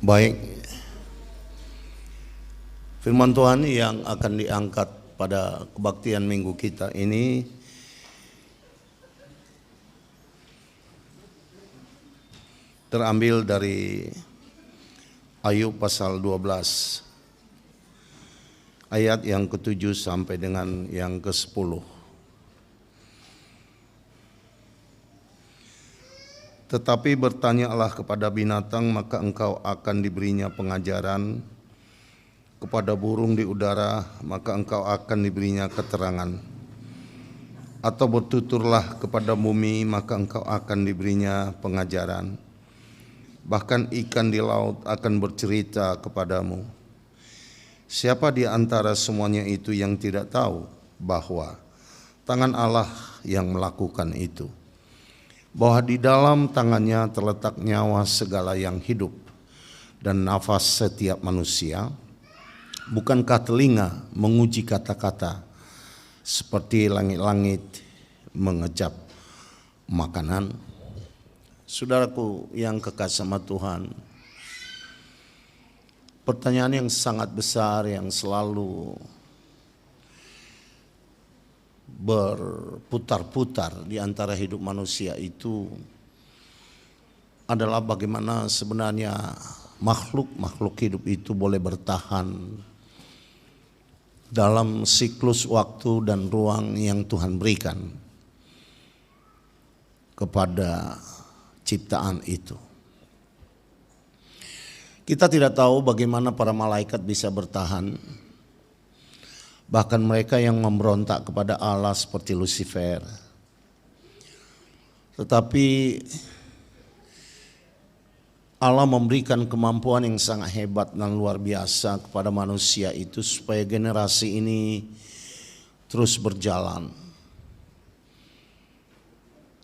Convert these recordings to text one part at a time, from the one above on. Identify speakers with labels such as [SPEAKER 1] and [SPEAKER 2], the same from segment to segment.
[SPEAKER 1] Baik, firman Tuhan yang akan diangkat pada kebaktian minggu kita ini terambil dari Ayub pasal 12 ayat yang ke-7 sampai dengan yang ke-10. Tetapi bertanyalah kepada binatang, maka engkau akan diberinya pengajaran. Kepada burung di udara, maka engkau akan diberinya keterangan. Atau bertuturlah kepada bumi, maka engkau akan diberinya pengajaran. Bahkan ikan di laut akan bercerita kepadamu. Siapa di antara semuanya itu yang tidak tahu bahwa tangan Allah yang melakukan itu? Bahwa di dalam tangannya terletak nyawa segala yang hidup dan nafas setiap manusia. Bukankah telinga menguji kata-kata seperti langit-langit mengecap makanan? Saudaraku yang kekasih sama Tuhan, pertanyaan yang sangat besar yang selalu berputar-putar di antara hidup manusia itu adalah bagaimana sebenarnya makhluk-makhluk hidup itu boleh bertahan dalam siklus waktu dan ruang yang Tuhan berikan kepada ciptaan itu. Kita tidak tahu bagaimana para malaikat bisa bertahan. Bahkan mereka yang memberontak kepada Allah seperti Lucifer. Tetapi Allah memberikan kemampuan yang sangat hebat dan luar biasa kepada manusia itu supaya generasi ini terus berjalan.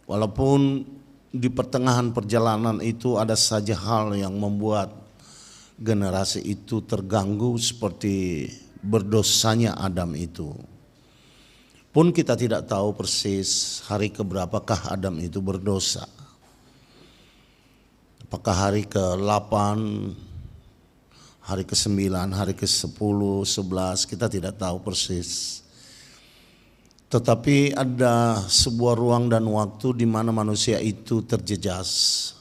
[SPEAKER 1] Walaupun di pertengahan perjalanan itu ada saja hal yang membuat generasi itu terganggu seperti berdosanya Adam itu. Pun kita tidak tahu persis hari keberapakah Adam itu berdosa. Apakah hari ke-8, hari ke-9, hari ke-10, 11, kita tidak tahu persis. Tetapi ada sebuah ruang dan waktu di mana manusia itu terjejas.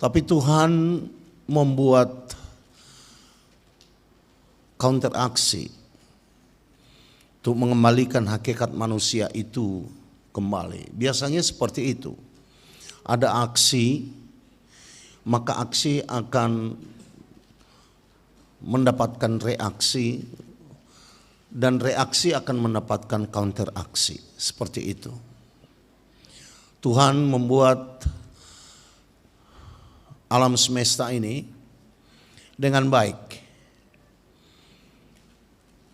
[SPEAKER 1] Tapi Tuhan membuat counteraksi untuk mengembalikan hakikat manusia itu kembali. Biasanya seperti itu. Ada aksi, maka aksi akan mendapatkan reaksi dan reaksi akan mendapatkan counteraksi. Seperti itu. Tuhan membuat alam semesta ini dengan baik.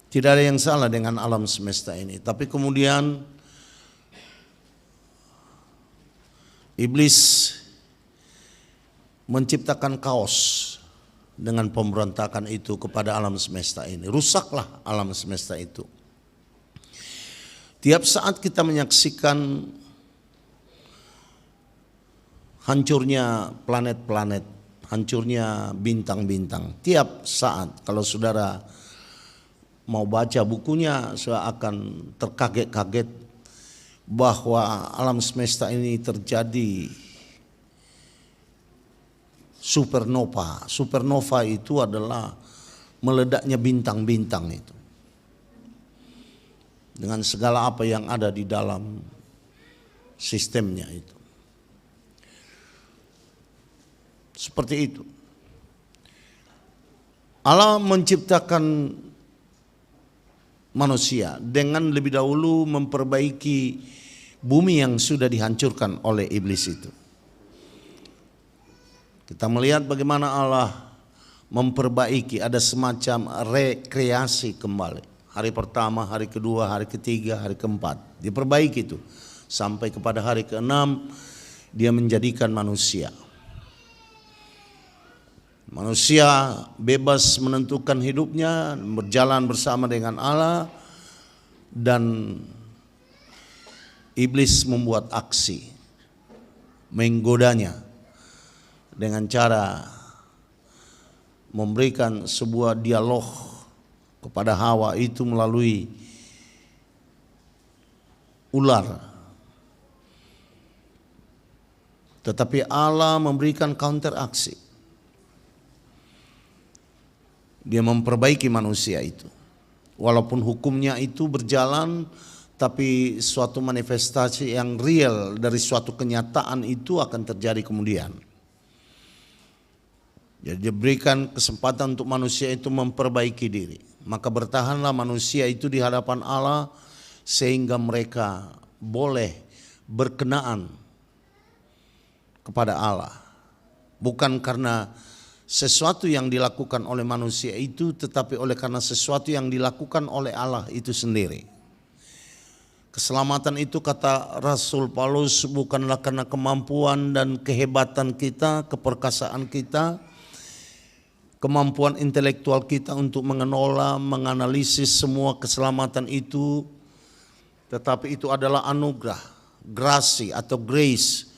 [SPEAKER 1] Tidak ada yang salah dengan alam semesta ini. Tapi kemudian iblis menciptakan kaos dengan pemberontakan itu kepada alam semesta ini. Rusaklah alam semesta itu. Tiap saat kita menyaksikan hancurnya planet-planet, hancurnya bintang-bintang. Tiap saat kalau saudara mau baca bukunya, saya akan terkaget-kaget bahwa alam semesta ini terjadi supernova. Supernova itu adalah meledaknya bintang-bintang itu. Dengan segala apa yang ada di dalam sistemnya itu. Seperti itu. Allah menciptakan manusia dengan lebih dahulu memperbaiki bumi yang sudah dihancurkan oleh iblis itu. Kita melihat bagaimana Allah memperbaiki, ada semacam rekreasi kembali. Hari pertama, hari kedua, hari ketiga, hari keempat. Diperbaiki itu. Sampai kepada hari ke-6 dia menjadikan manusia. Manusia bebas menentukan hidupnya, berjalan bersama dengan Allah, dan iblis membuat aksi menggodanya
[SPEAKER 2] dengan cara memberikan sebuah dialog kepada Hawa itu melalui ular. Tetapi Allah memberikan counter aksi. Dia memperbaiki manusia itu. Walaupun hukumnya itu berjalan, tapi suatu manifestasi yang real dari suatu kenyataan itu akan terjadi kemudian. Jadi diberikan kesempatan untuk manusia itu memperbaiki diri. Maka bertahanlah manusia itu di hadapan Allah sehingga mereka boleh berkenaan kepada Allah. Bukan karena sesuatu yang dilakukan oleh manusia itu, tetapi oleh karena sesuatu yang dilakukan oleh Allah itu sendiri. Keselamatan itu, kata Rasul Paulus, bukanlah karena kemampuan dan kehebatan kita, keperkasaan kita, kemampuan intelektual kita untuk mengelola, menganalisis semua keselamatan itu, tetapi itu adalah anugerah, grasi atau grace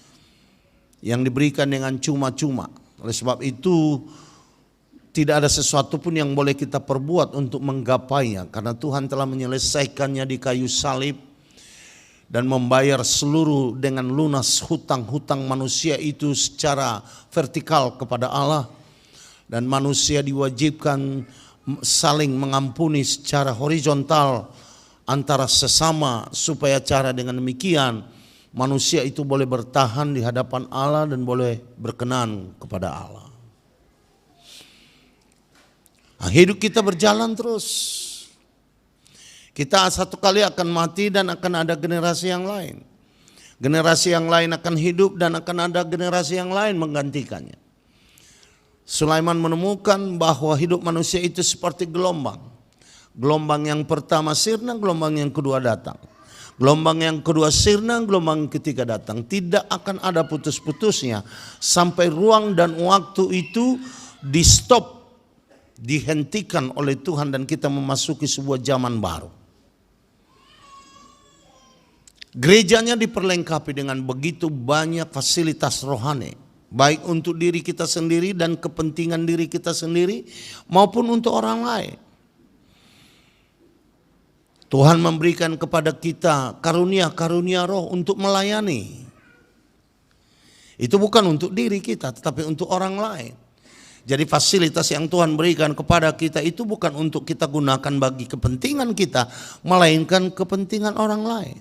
[SPEAKER 2] yang diberikan dengan cuma-cuma. Oleh sebab itu tidak ada sesuatu pun yang boleh kita perbuat untuk menggapainya, karena Tuhan telah menyelesaikannya di kayu salib dan membayar seluruh dengan lunas hutang-hutang manusia itu secara vertikal kepada Allah, dan manusia diwajibkan saling mengampuni secara horizontal antara sesama, supaya cara dengan demikian manusia itu boleh bertahan di hadapan Allah dan boleh berkenan kepada Allah. Nah, hidup kita berjalan terus. Kita satu kali akan mati dan akan ada generasi yang lain. Generasi yang lain akan hidup dan akan ada generasi yang lain menggantikannya. Sulaiman menemukan bahwa hidup manusia itu seperti gelombang. Gelombang yang pertama sirna, gelombang yang kedua datang. Gelombang yang kedua sirna, gelombang yang ketiga datang. Tidak akan ada putus-putusnya sampai ruang dan waktu itu di stop, dihentikan oleh Tuhan dan kita memasuki sebuah zaman baru. Gerejanya diperlengkapi dengan begitu banyak fasilitas rohani, baik untuk diri kita sendiri dan kepentingan diri kita sendiri maupun untuk orang lain. Tuhan memberikan kepada kita karunia-karunia roh untuk melayani. Itu bukan untuk diri kita, tetapi untuk orang lain. Jadi fasilitas yang Tuhan berikan kepada kita itu bukan untuk kita gunakan bagi kepentingan kita, melainkan kepentingan orang lain.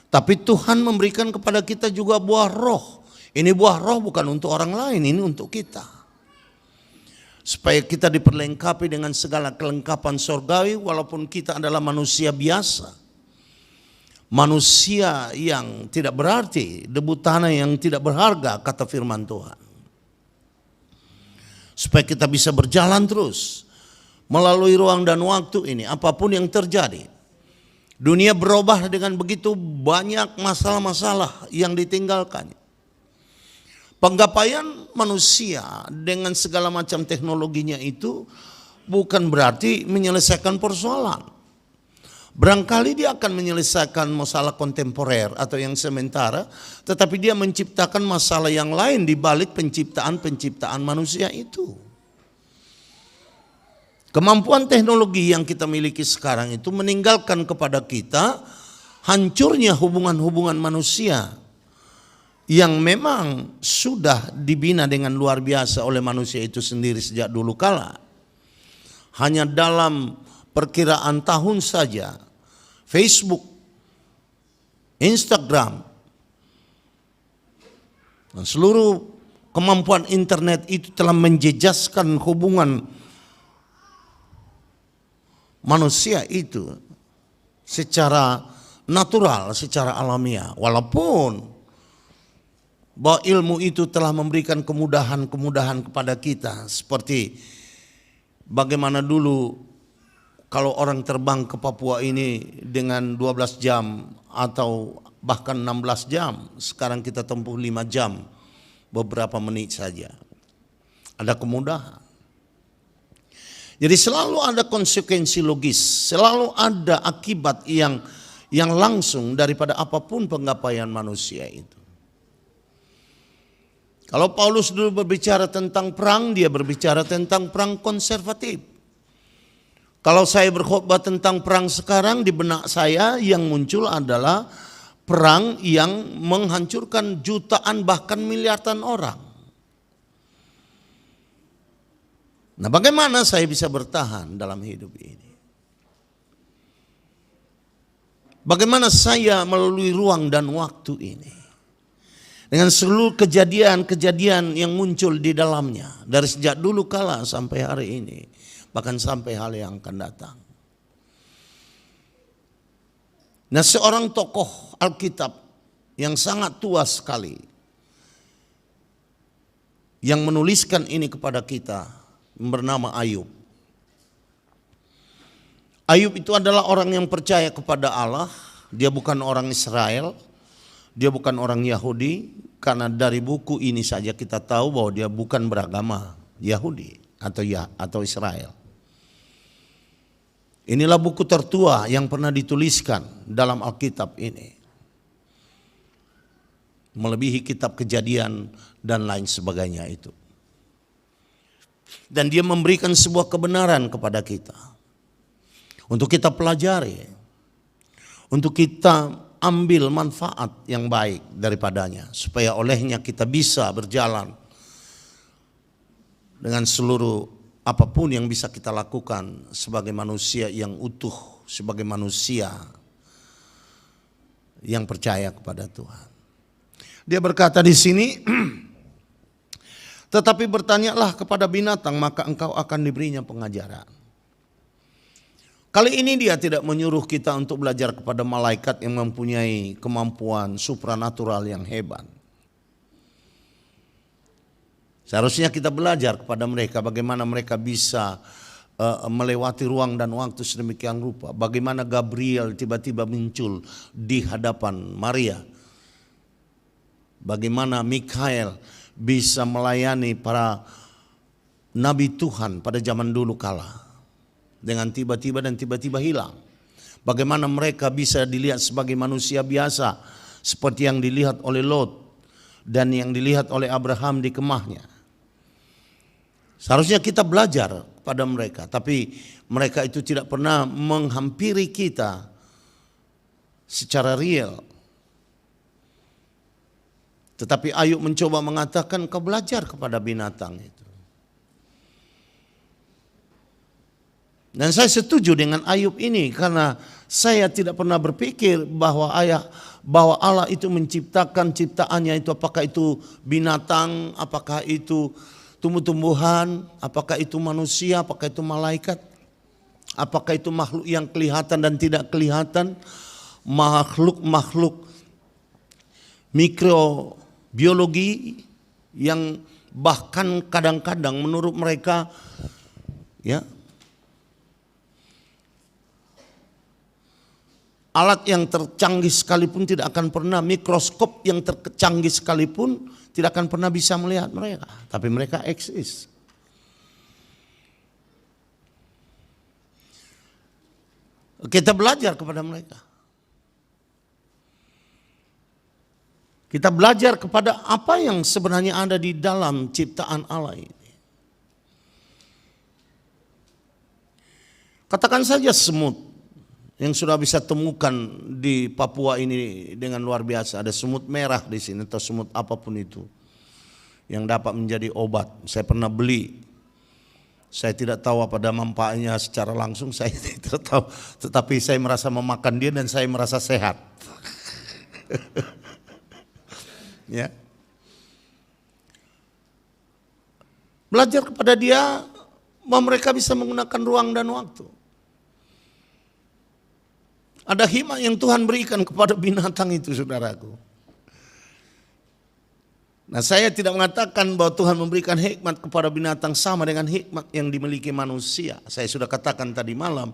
[SPEAKER 2] Tapi Tuhan memberikan kepada kita juga buah roh. Ini buah roh bukan untuk orang lain, ini untuk kita. Supaya kita diperlengkapi dengan segala kelengkapan surgawi walaupun kita adalah manusia biasa. Manusia yang tidak berarti, debu tanah yang tidak berharga, kata firman Tuhan. Supaya kita bisa berjalan terus melalui ruang dan waktu ini, apapun yang terjadi. Dunia berubah dengan begitu banyak masalah-masalah yang ditinggalkannya. Penggapaian manusia dengan segala macam teknologinya itu bukan berarti menyelesaikan persoalan. Barangkali dia akan menyelesaikan masalah kontemporer atau yang sementara, tetapi dia menciptakan masalah yang lain di balik penciptaan manusia itu. Kemampuan teknologi yang kita miliki sekarang itu meninggalkan kepada kita hancurnya hubungan-hubungan manusia yang memang sudah dibina dengan luar biasa oleh manusia itu sendiri sejak dulu kala. Hanya dalam perkiraan tahun saja, Facebook, Instagram, dan seluruh kemampuan internet itu telah menjejaskan hubungan manusia itu secara natural, secara alamiah. Walaupun bahwa ilmu itu telah memberikan kemudahan-kemudahan kepada kita. Seperti bagaimana dulu kalau orang terbang ke Papua ini dengan 12 jam atau bahkan 16 jam. Sekarang kita tempuh 5 jam, beberapa menit saja. Ada kemudahan. Jadi selalu ada konsekuensi logis, selalu ada akibat yang langsung daripada apapun penggapaian manusia itu. Kalau Paulus dulu berbicara tentang perang, dia berbicara tentang perang konservatif. Kalau saya berkhotbah tentang perang sekarang, di benak saya yang muncul adalah perang yang menghancurkan jutaan bahkan miliaran orang. Nah, bagaimana saya bisa bertahan dalam hidup ini? Bagaimana saya melalui ruang dan waktu ini? Dengan seluruh kejadian-kejadian yang muncul di dalamnya. Dari sejak dulu kala sampai hari ini. Bahkan sampai hal yang akan datang. Nah, seorang tokoh Alkitab yang sangat tua sekali. Yang menuliskan ini kepada kita. Bernama Ayub. Ayub itu adalah orang yang percaya kepada Allah. Dia bukan orang Israel. Dia bukan orang Yahudi, karena dari buku ini saja kita tahu bahwa dia bukan beragama Yahudi atau Israel. Inilah buku tertua yang pernah dituliskan dalam Alkitab ini. Melebihi kitab Kejadian dan lain sebagainya itu. Dan dia memberikan sebuah kebenaran kepada kita. Untuk kita pelajari. Untuk kita ambil manfaat yang baik daripadanya, supaya olehnya kita bisa berjalan dengan seluruh apapun yang bisa kita lakukan sebagai manusia yang utuh, sebagai manusia yang percaya kepada Tuhan. Dia berkata di sini, tetapi bertanyalah kepada binatang, maka engkau akan diberinya pengajaran. Kali ini dia tidak menyuruh kita untuk belajar kepada malaikat yang mempunyai kemampuan supranatural yang hebat. Seharusnya kita belajar kepada mereka bagaimana mereka bisa melewati ruang dan waktu sedemikian rupa. Bagaimana Gabriel tiba-tiba muncul di hadapan Maria. Bagaimana Mikael bisa melayani para nabi Tuhan pada zaman dulu kala. Dengan tiba-tiba dan tiba-tiba hilang. Bagaimana mereka bisa dilihat sebagai manusia biasa. Seperti yang dilihat oleh Lot. Dan yang dilihat oleh Abraham di kemahnya. Seharusnya kita belajar pada mereka. Tapi mereka itu tidak pernah menghampiri kita secara real. Tetapi Ayub mencoba mengatakan, kau belajar kepada binatang itu. Dan saya setuju dengan Ayub ini, karena saya tidak pernah berpikir bahwa Allah itu menciptakan ciptaannya itu, apakah itu binatang, apakah itu tumbuh-tumbuhan, apakah itu manusia, apakah itu malaikat, apakah itu makhluk yang kelihatan dan tidak kelihatan, makhluk-makhluk mikrobiologi yang bahkan kadang-kadang menurut mereka ya, alat yang tercanggih sekalipun tidak akan pernah, mikroskop yang tercanggih sekalipun tidak akan pernah bisa melihat mereka. Tapi mereka eksis. Kita belajar kepada mereka. Kita belajar kepada apa yang sebenarnya ada di dalam ciptaan Allah ini. Katakan saja semut. Yang sudah bisa temukan di Papua ini dengan luar biasa. Ada semut merah di sini atau semut apapun itu yang dapat menjadi obat. Saya pernah beli. Saya tidak tahu apa manfaatnya secara langsung, saya tidak tahu. Tetapi saya merasa memakan dia dan saya merasa sehat. Ya. Belajar kepada dia bahwa mereka bisa menggunakan ruang dan waktu. Ada hikmat yang Tuhan berikan kepada binatang itu, saudaraku. Nah, saya tidak mengatakan bahwa Tuhan memberikan hikmat kepada binatang sama dengan hikmat yang dimiliki manusia. Saya sudah katakan tadi malam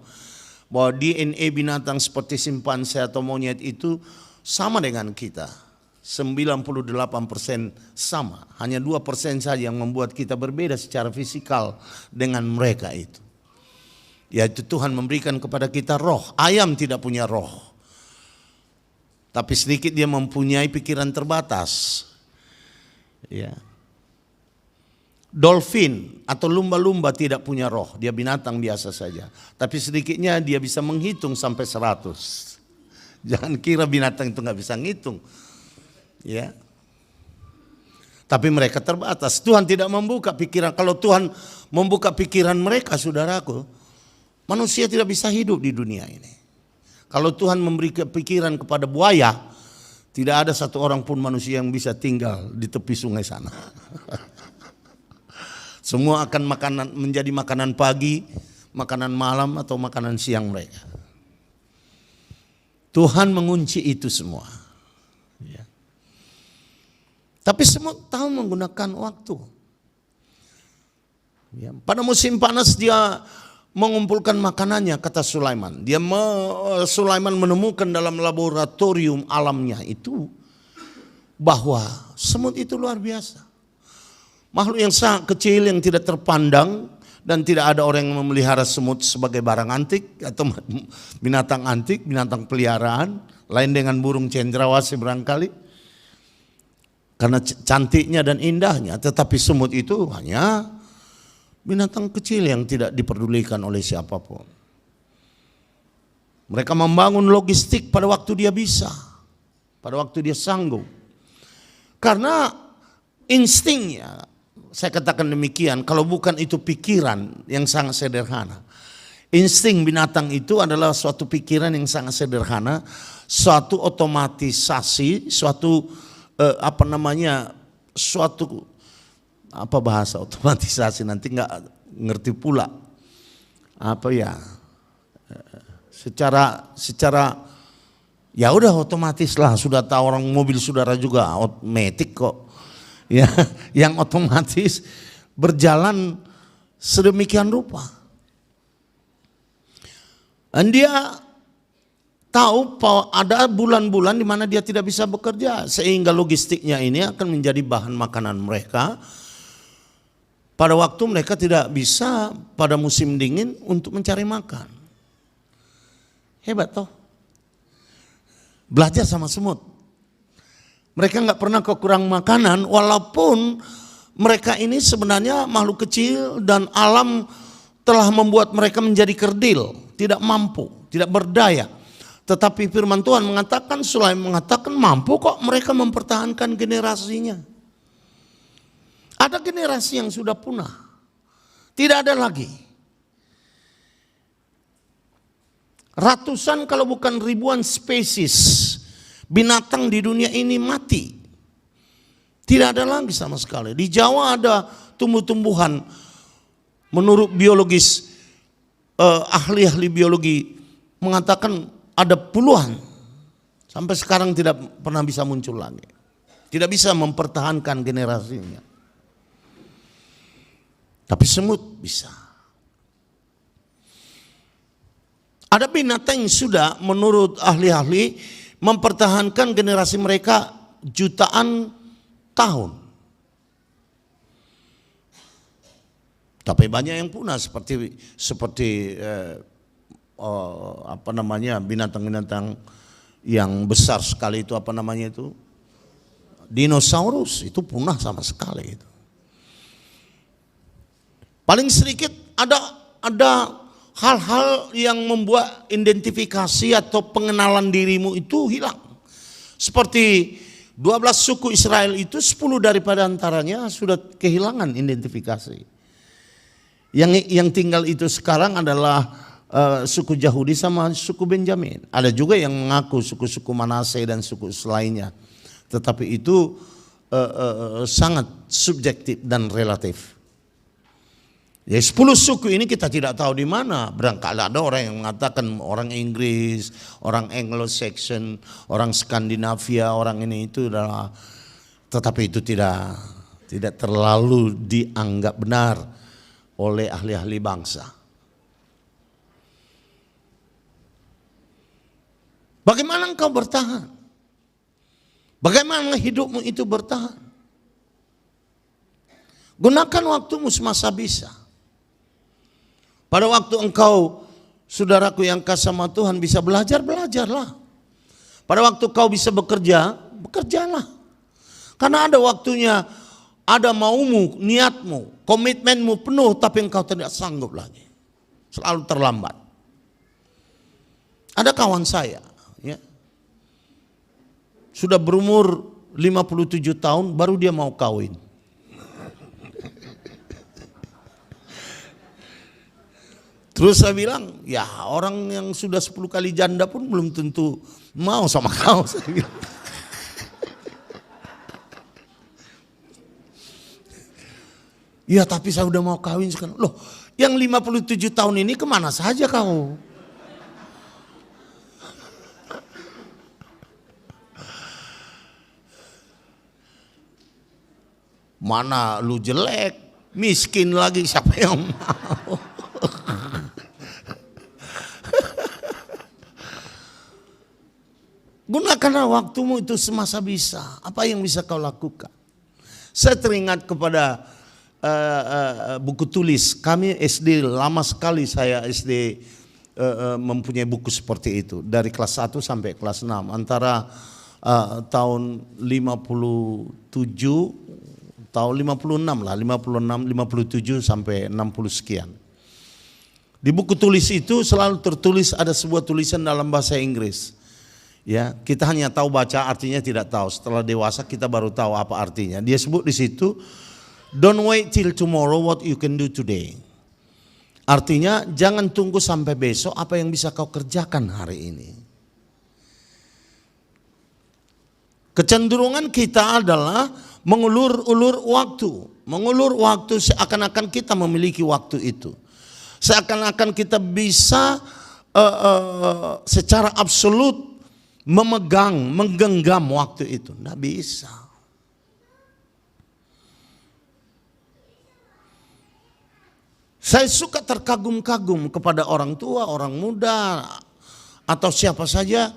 [SPEAKER 2] bahwa DNA binatang seperti simpanse atau monyet itu sama dengan kita. 98% sama. Hanya 2% saja yang membuat kita berbeda secara fisikal dengan mereka itu. Yaitu Tuhan memberikan kepada kita roh. Ayam tidak punya roh. Tapi sedikit dia mempunyai pikiran terbatas. Ya. dolphin atau lumba-lumba tidak punya roh, dia binatang biasa saja. Tapi sedikitnya dia bisa menghitung sampai 100. Jangan kira binatang itu nggak bisa ngitung, ya. Tapi mereka terbatas. Tuhan tidak membuka pikiran. Kalau Tuhan membuka pikiran mereka, saudaraku, manusia tidak bisa hidup di dunia ini. Kalau Tuhan memberi pikiran kepada buaya, tidak ada satu orang pun manusia yang bisa tinggal di tepi sungai sana. Semua akan menjadi makanan pagi, makanan malam, atau makanan siang mereka. Tuhan mengunci itu semua. Ya. Tapi semut tahu menggunakan waktu. Ya. Pada musim panas dia mengumpulkan makanannya, kata Sulaiman. Sulaiman menemukan dalam laboratorium alamnya itu bahwa semut itu luar biasa. Makhluk yang sangat kecil yang tidak terpandang dan tidak ada orang yang memelihara semut sebagai barang antik atau binatang antik, binatang peliharaan, lain dengan burung cendrawasih barangkali. Karena cantiknya dan indahnya, tetapi semut itu hanya binatang kecil yang tidak diperdulikan oleh siapapun. Mereka membangun logistik pada waktu dia bisa, pada waktu dia sanggup. Karena instingnya, saya katakan demikian, kalau bukan itu pikiran yang sangat sederhana. Insting binatang itu adalah suatu pikiran yang sangat sederhana, suatu otomatisasi, suatu suatu apa bahasa otomatisasi, nanti nggak ngerti pula apa ya, secara ya udah otomatis lah, sudah tahu orang mobil saudara juga otomatis kok. Ya, yang otomatis berjalan sedemikian rupa. Dan dia tahu bahwa ada bulan-bulan di mana dia tidak bisa bekerja, sehingga logistiknya ini akan menjadi bahan makanan mereka pada waktu mereka tidak bisa pada musim dingin untuk mencari makan. Hebat toh. Belajar sama semut. Mereka nggak pernah kekurangan makanan, walaupun mereka ini sebenarnya makhluk kecil dan alam telah membuat mereka menjadi kerdil, tidak mampu, tidak berdaya. Tetapi firman Tuhan mengatakan, Sulaiman mengatakan mampu kok mereka mempertahankan generasinya. Ada generasi yang sudah punah, tidak ada lagi. Ratusan kalau bukan ribuan spesies binatang di dunia ini mati. Tidak ada lagi sama sekali. Di Jawa ada tumbuh-tumbuhan, menurut biologis, ahli-ahli biologi mengatakan ada puluhan. Sampai sekarang tidak pernah bisa muncul lagi. Tidak bisa mempertahankan generasinya. Tapi semut bisa. Ada binatang yang sudah menurut ahli-ahli mempertahankan generasi mereka jutaan tahun. Tapi banyak yang punah seperti binatang-binatang yang besar sekali itu, dinosaurus itu punah sama sekali itu. Paling sedikit ada hal-hal yang membuat identifikasi atau pengenalan dirimu itu hilang. Seperti 12 suku Israel itu 10 daripada antaranya sudah kehilangan identifikasi. Yang tinggal itu sekarang adalah suku Yahudi sama suku Benjamin. Ada juga yang mengaku suku-suku Manase dan suku lainnya. Tetapi itu sangat subjektif dan relatif. Ya 10 suku ini kita tidak tahu di mana. Barangkali ada orang yang mengatakan orang Inggris, orang Anglo-Saxon, orang Skandinavia, orang ini itu adalah, tetapi itu tidak terlalu dianggap benar oleh ahli-ahli bangsa. Bagaimana engkau bertahan? Bagaimana hidupmu itu bertahan? Gunakan waktumu semasa bisa. Pada waktu engkau, saudaraku yang kasih sama Tuhan, bisa belajar, belajarlah. Pada waktu kau bisa bekerja, bekerjalah. Karena ada waktunya ada maumu, niatmu, komitmenmu penuh, tapi engkau tidak sanggup lagi. Selalu terlambat. Ada kawan saya, ya, sudah berumur 57 tahun, baru dia mau kawin. Terus saya bilang, ya orang yang sudah 10 kali janda pun belum tentu mau sama kau. Saya bilang. Ya tapi saya udah mau kawin sekarang. Loh, yang 57 tahun ini kemana saja kau? Mana lu jelek, miskin lagi, siapa yang mau? Gunakanlah waktumu itu semasa bisa. Apa yang bisa kau lakukan? Saya teringat kepada buku tulis. Kami SD, lama sekali saya SD mempunyai buku seperti itu. Dari kelas 1 sampai kelas 6. Antara tahun 57, tahun 56 lah. 56, 57 sampai 60 sekian. Di buku tulis itu selalu tertulis ada sebuah tulisan dalam bahasa Inggris. Ya, kita hanya tahu baca, artinya tidak tahu. Setelah dewasa kita baru tahu apa artinya. Dia sebut di situ, don't wait till tomorrow what you can do today. Artinya jangan tunggu sampai besok apa yang bisa kau kerjakan hari ini. Kecenderungan kita adalah mengulur-ulur waktu. Mengulur waktu seakan-akan kita memiliki waktu itu. Seakan-akan kita bisa secara absolut memegang, menggenggam waktu itu. Tidak bisa. Saya suka terkagum-kagum kepada orang tua, orang muda, atau siapa saja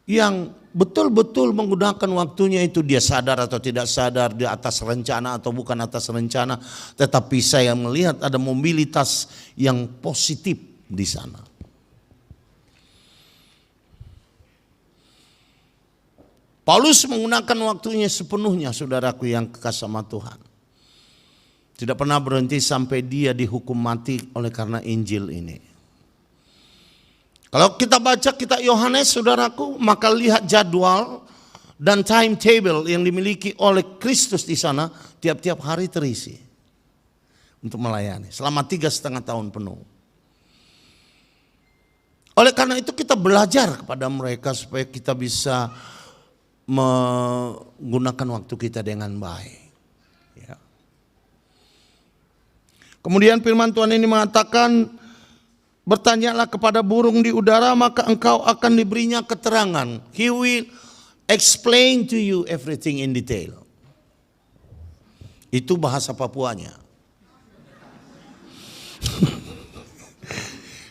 [SPEAKER 2] yang betul-betul menggunakan waktunya itu. Dia sadar atau tidak sadar, dia atas rencana atau bukan atas rencana. Tetapi saya melihat ada mobilitas yang positif di sana. Paulus menggunakan waktunya sepenuhnya, saudaraku yang kekasih sama Tuhan. Tidak pernah berhenti sampai dia dihukum mati oleh karena Injil ini. Kalau kita baca kitab Yohanes, saudaraku, maka lihat jadwal dan timetable yang dimiliki oleh Kristus di sana, tiap-tiap hari terisi untuk melayani selama 3,5 tahun penuh. Oleh karena itu kita belajar kepada mereka supaya kita bisa menggunakan waktu kita dengan baik. Ya. Kemudian firman Tuhan ini mengatakan, bertanyalah kepada burung di udara maka engkau akan diberinya keterangan. He will explain to you everything in detail. Itu bahasa Papuanya.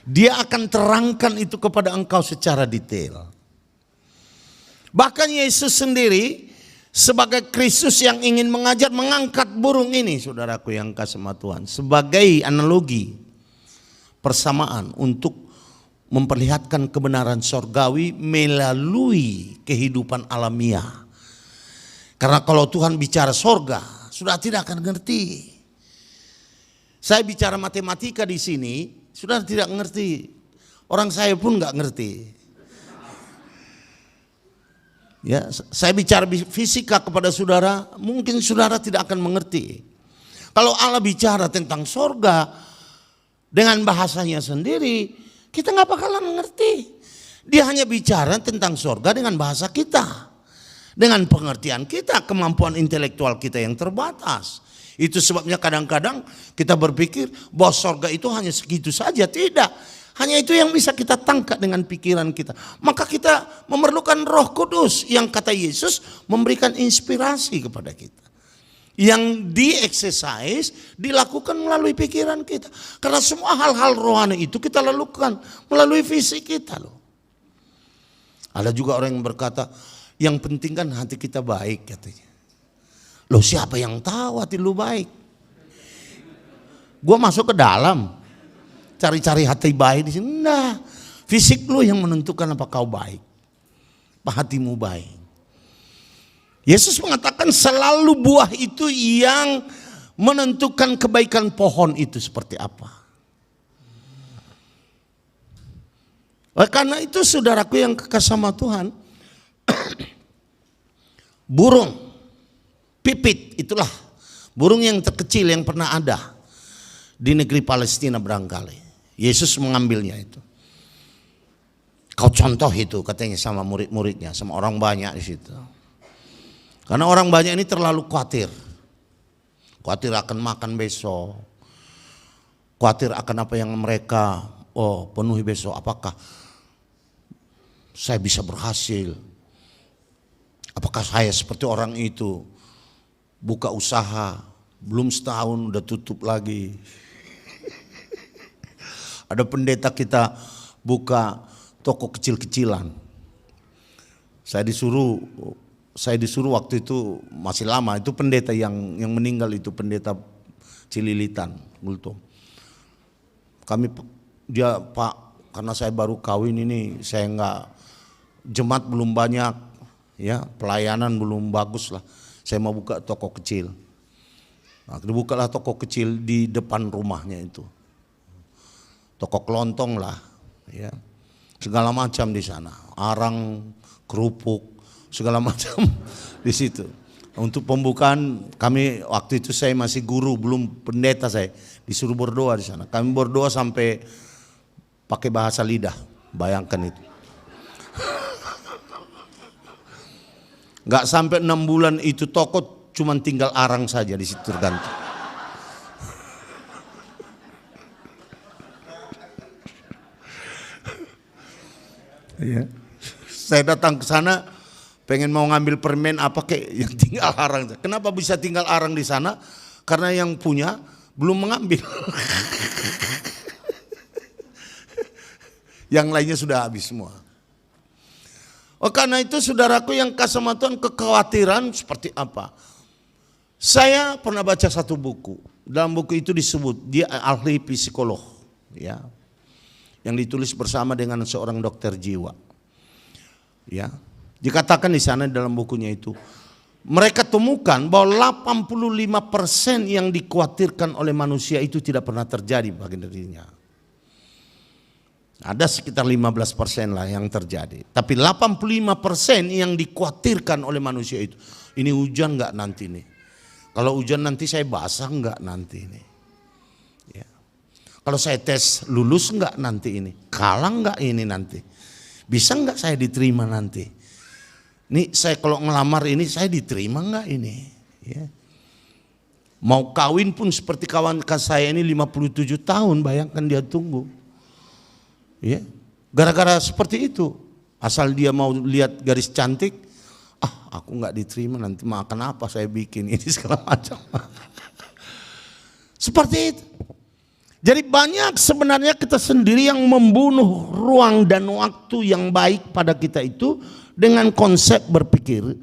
[SPEAKER 2] Dia akan terangkan itu kepada engkau secara detail. Bahkan Yesus sendiri sebagai Kristus yang ingin mengajar mengangkat burung ini, saudaraku yang kasih sama Tuhan, sebagai analogi persamaan untuk memperlihatkan kebenaran sorgawi melalui kehidupan alamiah. Karena kalau Tuhan bicara sorga, sudah tidak akan ngerti. Saya bicara matematika di sini, sudah tidak ngerti. Orang saya pun nggak ngerti. Ya, saya bicara fisika kepada saudara, mungkin saudara tidak akan mengerti. Kalau Allah bicara tentang sorga dengan bahasanya sendiri, kita nggak bakalan mengerti. Dia hanya bicara tentang sorga dengan bahasa kita, dengan pengertian kita, kemampuan intelektual kita yang terbatas. Itu sebabnya kadang-kadang kita berpikir bahwa sorga itu hanya segitu saja. Tidak. Hanya itu yang bisa kita tangkap dengan pikiran kita. Maka kita memerlukan Roh Kudus yang kata Yesus memberikan inspirasi kepada kita. Yang di-exercise, dilakukan melalui pikiran kita. Karena semua hal-hal rohani itu kita lakukan melalui fisik kita loh. Ada juga orang yang berkata, yang penting kan hati kita baik katanya. Loh siapa yang tahu hati lu baik? Gua masuk ke dalam. Cari-cari hati baik di sini. Nah, fisik lu yang menentukan apa kau baik, apa hatimu baik. Yesus mengatakan selalu buah itu yang menentukan kebaikan pohon itu seperti apa. Karena itu saudaraku yang kekasih sama Tuhan, burung pipit itulah burung yang terkecil yang pernah ada di negeri Palestina barangkali. Yesus mengambilnya itu. Kau contoh itu katanya sama murid-muridnya, sama orang banyak di situ. Karena orang banyak ini terlalu khawatir. Khawatir akan makan besok. Khawatir akan apa yang mereka penuhi besok. Apakah saya bisa berhasil? Apakah saya seperti orang itu buka usaha belum setahun udah tutup lagi. Ada pendeta kita buka toko kecil-kecilan. Saya disuruh waktu itu masih lama, itu pendeta yang meninggal itu pendeta Cililitan, Gultom. Dia Pak, karena saya baru kawin ini, saya nggak, jemaat belum banyak, ya pelayanan belum bagus lah. Saya mau buka toko kecil. Nah, dibukalah toko kecil di depan rumahnya itu, toko kelontong lah, ya segala macam di sana, arang, kerupuk, segala macam di situ. Untuk pembukaan kami waktu itu saya masih guru, belum pendeta, saya disuruh berdoa di sana. Kami berdoa sampai pakai bahasa lidah, bayangkan itu. Gak sampai 6 bulan itu toko cuman tinggal arang saja di situ tergantung. Ya. Saya datang ke sana pengen mau ngambil permen apa kayak yang tinggal arang. Kenapa bisa tinggal arang di sana? Karena yang punya belum mengambil. Yang lainnya sudah habis semua. Karena itu saudaraku yang kasih sama Tuhan, kekhawatiran seperti apa? Saya pernah baca satu buku. Dalam buku itu disebut, dia ahli psikolog, ya, yang ditulis bersama dengan seorang dokter jiwa. Ya, dikatakan di sana dalam bukunya itu, mereka temukan bahwa 85% yang dikhawatirkan oleh manusia itu tidak pernah terjadi bagi dirinya. Ada sekitar 15% lah yang terjadi. Tapi 85% yang dikhawatirkan oleh manusia itu, ini hujan enggak nanti nih? Kalau hujan nanti saya basah enggak nanti nih? Ya. Kalau saya tes lulus enggak nanti ini? Kalah enggak ini nanti? Bisa enggak saya diterima nanti? Nih saya kalau ngelamar ini saya diterima enggak ini? Ya. Mau kawin pun seperti kawan saya ini 57 tahun, bayangkan dia tunggu. Ya, gara-gara seperti itu, asal dia mau lihat garis cantik, aku nggak diterima nanti makan apa saya bikin ini segala macam. Seperti itu. Jadi banyak sebenarnya kita sendiri yang membunuh ruang dan waktu yang baik pada kita itu dengan konsep berpikir.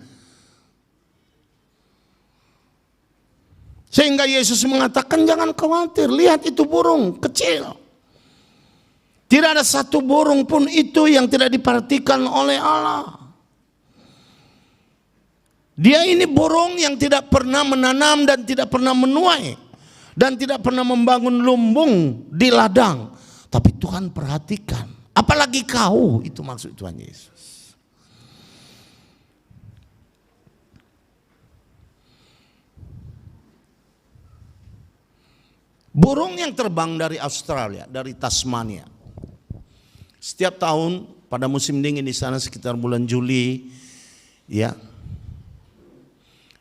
[SPEAKER 2] Sehingga Yesus mengatakan jangan khawatir, lihat itu burung kecil. Tidak ada satu burung pun itu yang tidak diperhatikan oleh Allah. Dia ini burung yang tidak pernah menanam dan tidak pernah menuai. Dan tidak pernah membangun lumbung di ladang. Tapi Tuhan perhatikan. Apalagi kau, itu maksud Tuhan Yesus. Burung yang terbang dari Australia, dari Tasmania. Setiap tahun pada musim dingin di sana sekitar bulan Juli, ya,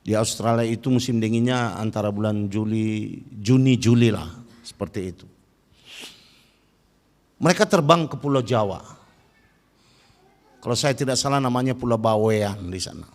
[SPEAKER 2] di Australia itu musim dinginnya antara bulan Juni Juli lah, seperti itu. Mereka terbang ke Pulau Jawa. Kalau saya tidak salah namanya Pulau Bawean di sana.